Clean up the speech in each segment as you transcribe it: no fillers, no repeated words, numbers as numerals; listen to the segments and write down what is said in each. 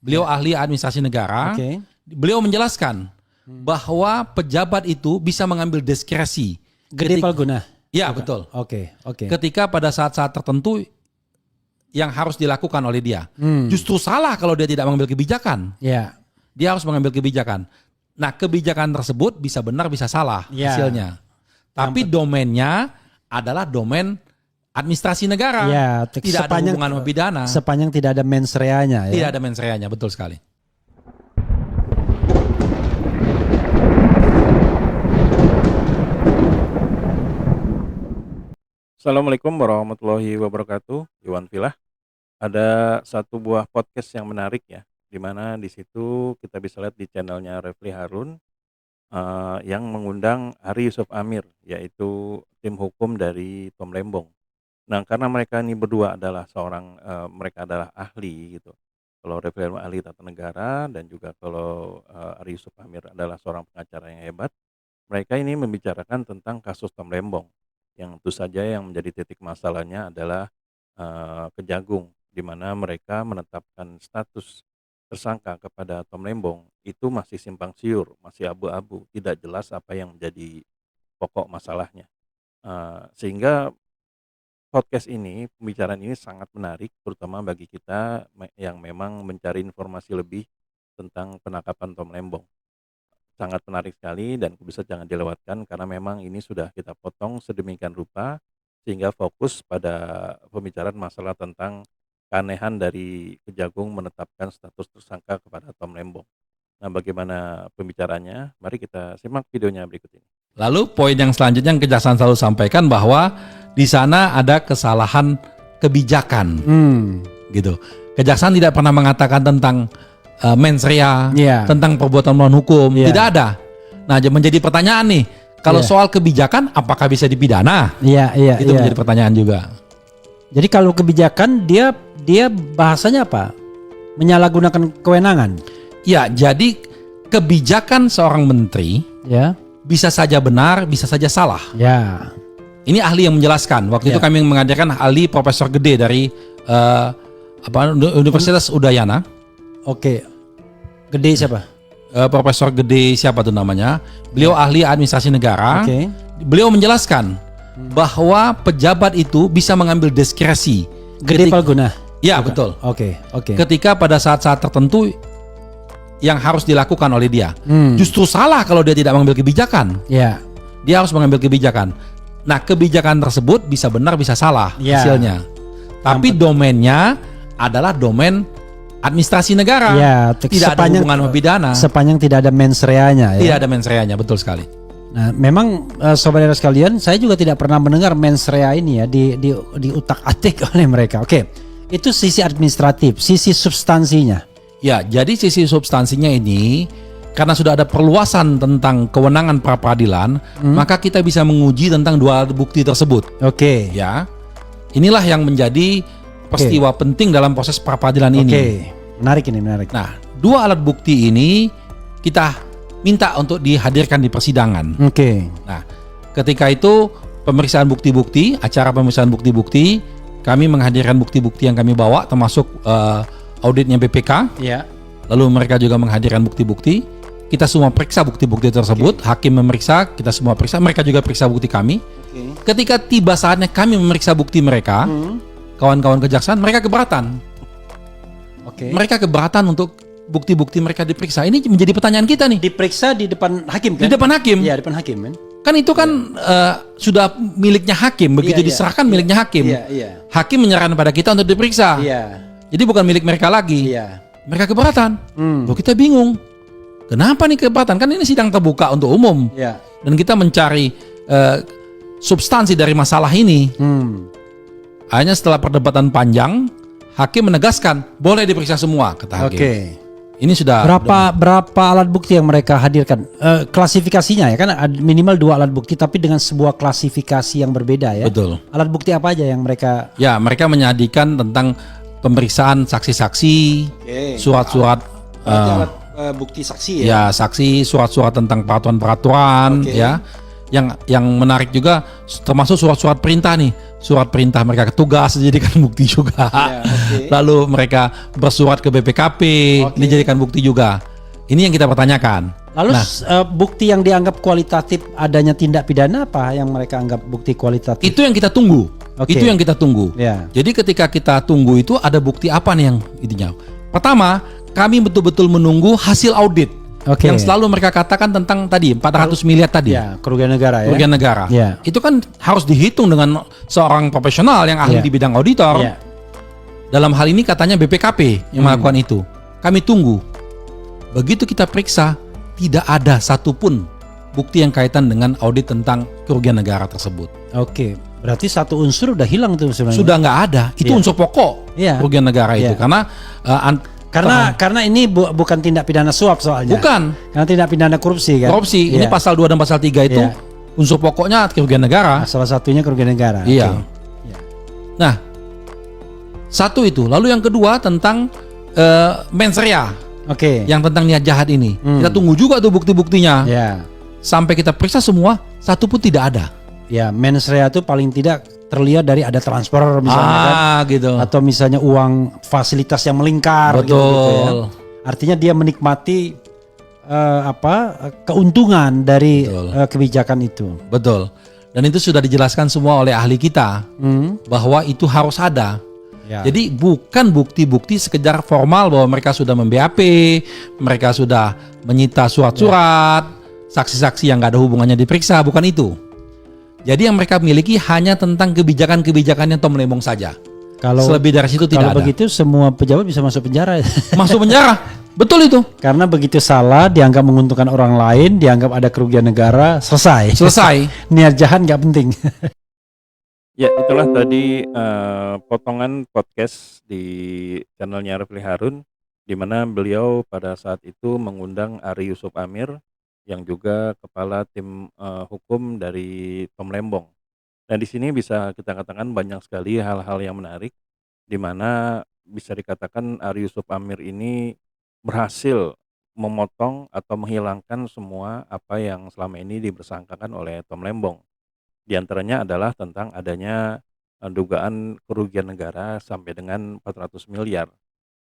Beliau ahli administrasi negara. Beliau menjelaskan bahwa pejabat itu bisa mengambil diskresi. Gede Palguna. Ya, betul. Oke. Ketika pada saat-saat tertentu yang harus dilakukan oleh dia. Justru salah kalau dia tidak mengambil kebijakan. Ya. Dia harus mengambil kebijakan. Nah, kebijakan tersebut bisa benar bisa salah hasilnya. Tapi domainnya adalah domain administrasi negara. Ya, tidak ada hubungan sama pidana. Sepanjang tidak ada mens rea-nya ya. Tidak ada mens rea-nya, betul sekali. Assalamualaikum warahmatullahi wabarakatuh. Iwan Filah. Ada satu buah podcast yang menarik ya, di mana di situ kita bisa lihat di channelnya Refli Harun yang mengundang Ari Yusuf Amir, yaitu tim hukum dari Tom Lembong. Nah, karena mereka ini berdua adalah mereka adalah ahli gitu. Kalau Refli Harun ahli tata negara dan juga kalau Ari Yusuf Amir adalah seorang pengacara yang hebat, mereka ini membicarakan tentang kasus Tom Lembong. Yang tentu saja yang menjadi titik masalahnya adalah Kejagung, di mana mereka menetapkan status tersangka kepada Tom Lembong itu masih simpang siur, masih abu-abu, tidak jelas apa yang menjadi pokok masalahnya. Sehingga podcast ini, pembicaraan ini sangat menarik, terutama bagi kita yang memang mencari informasi lebih tentang penangkapan Tom Lembong. Sangat menarik sekali dan bisa jangan dilewatkan karena memang ini sudah kita potong sedemikian rupa sehingga fokus pada pembicaraan masalah tentang keanehan dari Kejagung menetapkan status tersangka kepada Tom Lembong. Nah, bagaimana pembicaraannya? Mari kita simak videonya berikut ini. Lalu poin yang selanjutnya yang Kejaksaan selalu sampaikan bahwa di sana ada kesalahan kebijakan, gitu. Kejaksaan tidak pernah mengatakan tentang mens rea, tentang perbuatan melawan hukum, tidak ada. Nah, menjadi pertanyaan nih, kalau soal kebijakan apakah bisa dipidana? Itu menjadi pertanyaan juga. Jadi kalau kebijakan dia bahasanya apa? Menyalahgunakan kewenangan. Ya, jadi kebijakan seorang menteri bisa saja benar, bisa saja salah. Ya. Ini ahli yang menjelaskan. Waktu itu kami menghadirkan ahli Profesor Gede dari Universitas Udayana. Oke. Gede siapa? Profesor Gede siapa tuh namanya? Beliau ahli administrasi negara. Beliau menjelaskan bahwa pejabat itu bisa mengambil diskresi. Gede Palguna. Ya, betul. Oke. Ketika pada saat-saat tertentu yang harus dilakukan oleh dia. Justru salah kalau dia tidak mengambil kebijakan. Ya. Dia harus mengambil kebijakan. Nah, kebijakan tersebut bisa benar bisa salah hasilnya. Tapi domainnya adalah domain administrasi negara. Ya, tidak ada hubungan sama pidana. Sepanjang tidak ada mens rea-nya ya. Tidak ada mens rea-nya, betul sekali. Nah, memang saudara sekalian, saya juga tidak pernah mendengar mens rea ini ya di utak-atik oleh mereka. Oke. Itu sisi administratif, sisi substansinya. Ya, jadi sisi substansinya ini karena sudah ada perluasan tentang kewenangan pra peradilan, maka kita bisa menguji tentang dua alat bukti tersebut. Oke. Ya. Inilah yang menjadi peristiwa penting dalam proses pra peradilan ini. Menarik. Nah, dua alat bukti ini kita minta untuk dihadirkan di persidangan. Nah, ketika itu pemeriksaan bukti-bukti, acara pemeriksaan bukti-bukti, kami menghadirkan bukti-bukti yang kami bawa, termasuk auditnya BPK. Lalu mereka juga menghadirkan bukti-bukti. Kita semua periksa bukti-bukti tersebut. Hakim memeriksa, kita semua periksa. Mereka juga periksa bukti kami. Ketika tiba saatnya kami memeriksa bukti mereka, kawan-kawan kejaksaan, mereka keberatan. Mereka keberatan untuk bukti-bukti mereka diperiksa. Ini menjadi pertanyaan kita nih. Diperiksa di depan hakim kan? Di depan hakim. Iya, depan hakim kan. Kan itu kan sudah miliknya hakim. Begitu diserahkan miliknya hakim. Hakim menyerahkan pada kita untuk diperiksa. Jadi bukan milik mereka lagi. Mereka keberatan. Loh, kita bingung. Kenapa nih keberatan? Kan ini sidang terbuka untuk umum. Dan kita mencari substansi dari masalah ini. Akhirnya setelah perdebatan panjang, hakim menegaskan boleh diperiksa semua, kata hakim. Ini sudah berapa alat bukti yang mereka hadirkan? Klasifikasinya ya kan minimal 2 alat bukti tapi dengan sebuah klasifikasi yang berbeda ya. Betul. Alat bukti apa aja yang mereka? Ya, mereka menyajikan tentang pemeriksaan saksi-saksi, surat-surat alat bukti saksi ya. Ya, saksi, surat-surat tentang peraturan-peraturan ya. yang menarik juga termasuk surat-surat perintah nih. Surat perintah mereka ke tugas dijadikan bukti juga. Ya, okay. Lalu mereka bersurat ke BPKP dijadikan bukti juga. Ini yang kita pertanyakan. Lalu bukti yang dianggap kualitatif adanya tindak pidana apa yang mereka anggap bukti kualitatif? Itu yang kita tunggu. Okay. Itu yang kita tunggu. Ya. Jadi ketika kita tunggu itu ada bukti apa nih yang intinya? Pertama, kami betul-betul menunggu hasil audit. Yang selalu mereka katakan tentang tadi 400 miliar tadi. Ya, kerugian negara ya. Kerugian negara. Ya. Itu kan harus dihitung dengan seorang profesional yang ahli di bidang auditor. Ya. Dalam hal ini katanya BPKP yang melakukan itu. Kami tunggu. Begitu kita periksa, tidak ada satupun bukti yang kaitan dengan audit tentang kerugian negara tersebut. Oke, berarti satu unsur udah hilang tuh sebenarnya. Sudah nggak ada. Itu unsur pokok kerugian negara itu. Karena ini bukan tindak pidana suap soalnya. Bukan. Karena tindak pidana korupsi kan. Korupsi. Ini pasal 2 dan pasal 3 itu unsur pokoknya kerugian negara. Salah satunya kerugian negara. Iya. Okay. Nah, satu itu. Lalu yang kedua tentang mens rea. Yang tentang niat jahat ini. Kita tunggu juga tuh bukti-buktinya. Sampai kita periksa semua, satu pun tidak ada. Ya, mens rea itu paling tidak terlihat dari ada transfer misalnya kan, gitu. Atau misalnya uang fasilitas yang melingkar. Betul. Gitu ya. Artinya dia menikmati keuntungan dari kebijakan itu. Betul. Dan itu sudah dijelaskan semua oleh ahli kita bahwa itu harus ada. Jadi bukan bukti-bukti sekedar formal bahwa mereka sudah mem-BAP, mereka sudah menyita surat-surat, saksi-saksi yang nggak ada hubungannya diperiksa, bukan itu. Jadi yang mereka miliki hanya tentang kebijakan-kebijakan yang Tom Lembong saja. Selebih dari situ tidak ada. Kalau begitu semua pejabat bisa masuk penjara. Masuk penjara, betul itu. Karena begitu salah, dianggap menguntungkan orang lain, dianggap ada kerugian negara, selesai. Niat jahat nggak penting. Ya, itulah tadi potongan podcast di channelnya Refli Harun, di mana beliau pada saat itu mengundang Ari Yusuf Amir, yang juga kepala tim hukum dari Tom Lembong. Dan di sini bisa kita katakan banyak sekali hal-hal yang menarik, di mana bisa dikatakan Ari Yusuf Amir ini berhasil memotong atau menghilangkan semua apa yang selama ini dibersangkakan oleh Tom Lembong. Di antaranya adalah tentang adanya dugaan kerugian negara sampai dengan 400 miliar.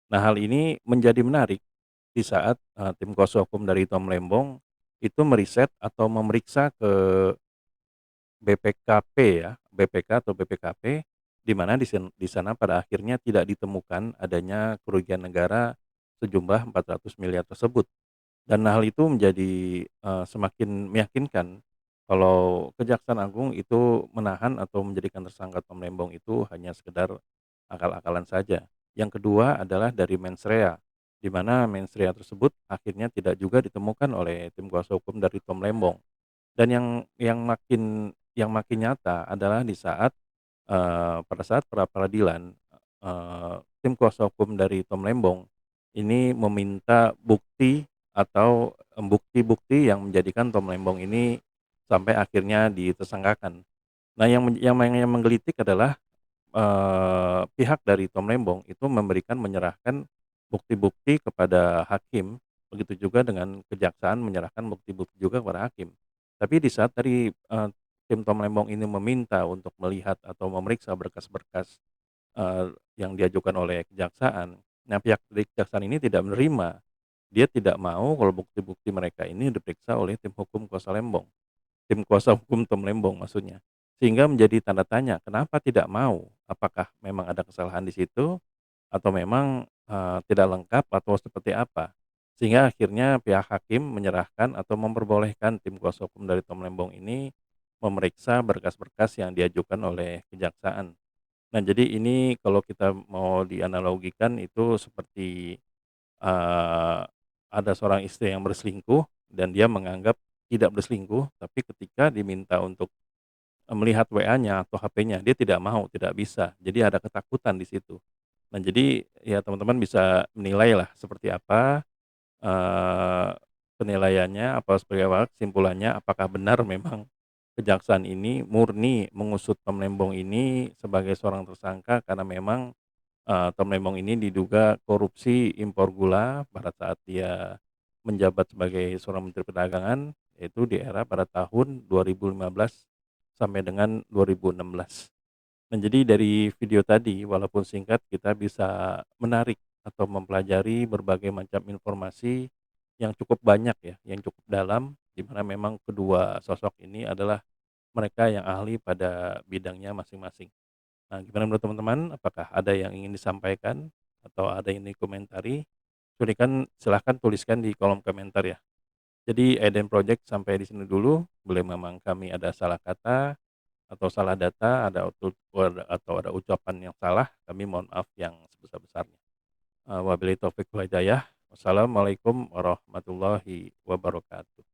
Nah, hal ini menjadi menarik di saat tim kuasa hukum dari Tom Lembong itu meriset atau memeriksa ke BPKP BPK atau BPKP, di mana di sana pada akhirnya tidak ditemukan adanya kerugian negara sejumlah 400 miliar tersebut. Dan hal itu menjadi semakin meyakinkan kalau Kejaksaan Agung itu menahan atau menjadikan tersangka Tom Lembong itu hanya sekedar akal-akalan saja. Yang kedua adalah dari mens rea, di mana mens rea tersebut akhirnya tidak juga ditemukan oleh tim kuasa hukum dari Tom Lembong. Dan yang makin nyata adalah di saat pada saat pra peradilan tim kuasa hukum dari Tom Lembong ini meminta bukti atau bukti-bukti yang menjadikan Tom Lembong ini sampai akhirnya ditersangkakan. Nah, yang menggelitik adalah pihak dari Tom Lembong itu menyerahkan bukti-bukti kepada hakim, begitu juga dengan kejaksaan menyerahkan bukti-bukti juga kepada hakim. Tapi di saat dari tim Tom Lembong ini meminta untuk melihat atau memeriksa berkas-berkas yang diajukan oleh kejaksaan, nah pihak dari kejaksaan ini tidak menerima. Dia tidak mau kalau bukti-bukti mereka ini diperiksa oleh tim hukum kuasa Lembong, tim kuasa hukum Tom Lembong maksudnya. Sehingga menjadi tanda tanya, kenapa tidak mau? Apakah memang ada kesalahan di situ atau memang tidak lengkap atau seperti apa? Sehingga akhirnya pihak hakim menyerahkan atau memperbolehkan tim kuasa hukum dari Tom Lembong ini memeriksa berkas-berkas yang diajukan oleh kejaksaan. Nah, jadi ini kalau kita mau dianalogikan itu seperti ada seorang istri yang berselingkuh dan dia menganggap tidak berselingkuh, tapi ketika diminta untuk melihat WA-nya atau HP-nya, dia tidak mau, tidak bisa. Jadi ada ketakutan di situ. Nah, jadi ya teman-teman bisa menilai lah seperti apa penilaiannya, apa sebagai kesimpulannya, apakah benar memang kejaksaan ini murni mengusut Tom Lembong ini sebagai seorang tersangka karena memang Tom Lembong ini diduga korupsi impor gula pada saat dia menjabat sebagai seorang Menteri Perdagangan, yaitu di era pada tahun 2015 sampai dengan 2016. Nah, jadi dari video tadi walaupun singkat kita bisa menarik atau mempelajari berbagai macam informasi yang cukup banyak ya, yang cukup dalam, di mana memang kedua sosok ini adalah mereka yang ahli pada bidangnya masing-masing. Nah, gimana menurut teman-teman? Apakah ada yang ingin disampaikan atau ada yang dikomentari? Silahkan tuliskan di kolom komentar ya. Jadi Eden Project sampai di sini dulu. Boleh memang kami ada salah kata atau salah data, atau ada ucapan yang salah, kami mohon maaf yang sebesar-besarnya. Wabillahi taufiq wal hidayah. Wassalamualaikum warahmatullahi wabarakatuh.